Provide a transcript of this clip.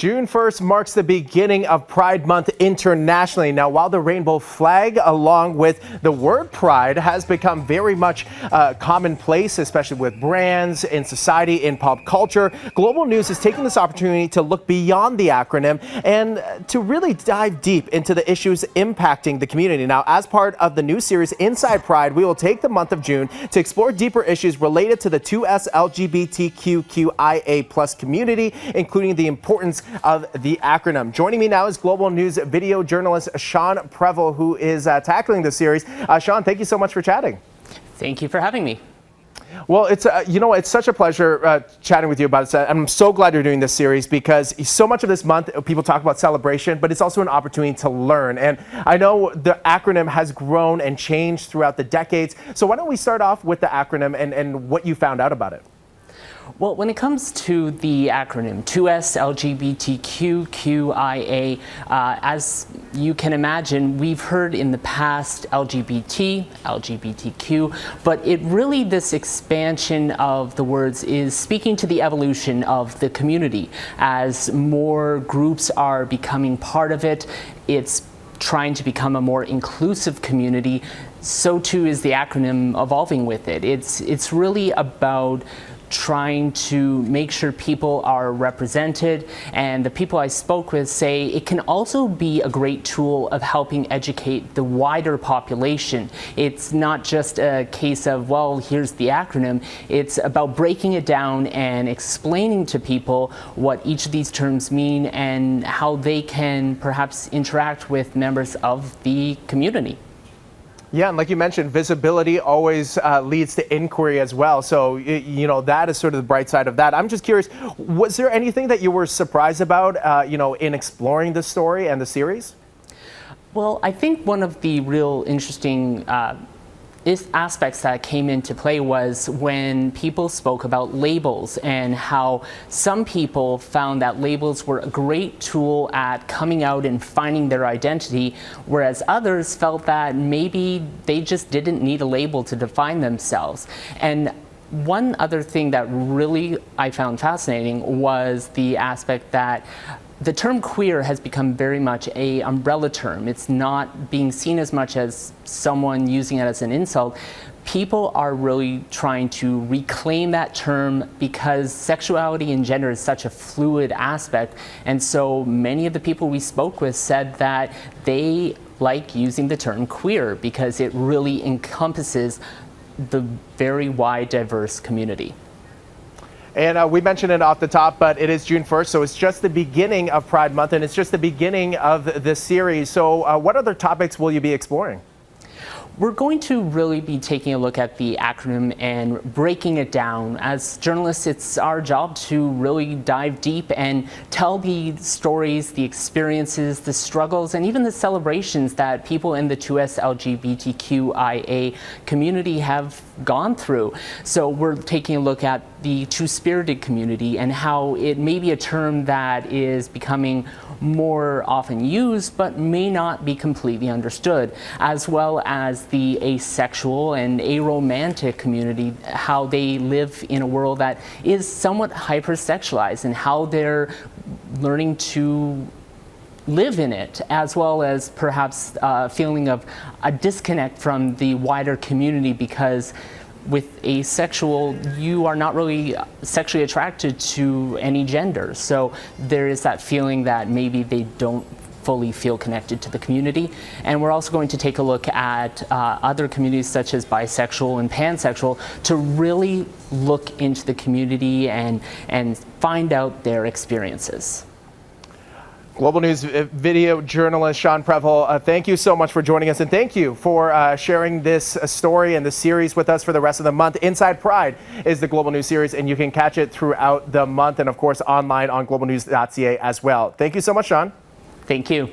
June 1st marks the beginning of Pride Month internationally. Now, while the rainbow flag, along with the word pride, has become very much commonplace, especially with brands, in society, in pop culture, Global News is taking this opportunity to look beyond the acronym and to really dive deep into the issues impacting the community. Now, as part of the new series Inside Pride, we will take the month of June to explore deeper issues related to the 2S LGBTQIA+ community, including the importance of the acronym. Joining me now is Global News video journalist Sean Previl, who is tackling the series. Sean, thank you so much for chatting. Thank you for having me. Well, it's it's such a pleasure chatting with you about it. I'm so glad you're doing this series because so much of this month people talk about celebration, but it's also an opportunity to learn. And I know the acronym has grown and changed throughout the decades. So why don't we start off with the acronym and what you found out about it? Well, when it comes to the acronym 2S LGBTQIA, as you can imagine, we've heard in the past LGBT, LGBTQ, but this expansion of the words is speaking to the evolution of the community. As more groups are becoming part of it, it's trying to become a more inclusive community. So too is the acronym evolving with it. It's really about trying to make sure people are represented, and the people I spoke with say it can also be a great tool of helping educate the wider population. It's not just a case of, well, here's the acronym. It's about breaking it down and explaining to people what each of these terms mean and how they can perhaps interact with members of the community. Yeah, and like you mentioned, visibility always leads to inquiry as well. So, that is sort of the bright side of that. I'm just curious, was there anything that you were surprised about, in exploring the story and the series? Well, I think one of the real interesting aspects that came into play was when people spoke about labels and how some people found that labels were a great tool at coming out and finding their identity, whereas others felt that maybe they just didn't need a label to define themselves. And one other thing that really I found fascinating was the aspect that the term queer has become very much an umbrella term. It's not being seen as much as someone using it as an insult. People are really trying to reclaim that term because sexuality and gender is such a fluid aspect. And so many of the people we spoke with said that they like using the term queer because it really encompasses the very wide, diverse community. And we mentioned it off the top, but it is June 1st, so it's just the beginning of Pride Month, and it's just the beginning of this series. So what other topics will you be exploring? We're going to really be taking a look at the acronym and breaking it down. As journalists, it's our job to really dive deep and tell the stories, the experiences, the struggles, and even the celebrations that people in the 2S LGBTQIA community have gone through. So we're taking a look at the two-spirited community and how it may be a term that is becoming more often used but may not be completely understood, as well as the asexual and aromantic community, how they live in a world that is somewhat hypersexualized and how they're learning to live in it, as well as perhaps a feeling of a disconnect from the wider community because with asexual, you are not really sexually attracted to any gender. So there is that feeling that maybe they don't fully feel connected to the community. And we're also going to take a look at other communities such as bisexual and pansexual to really look into the community and find out their experiences. Global News video journalist Sean Previl, thank you so much for joining us, and thank you for sharing this story and the series with us for the rest of the month. Inside Pride is the Global News series, and you can catch it throughout the month and, of course, online on globalnews.ca as well. Thank you so much, Sean. Thank you.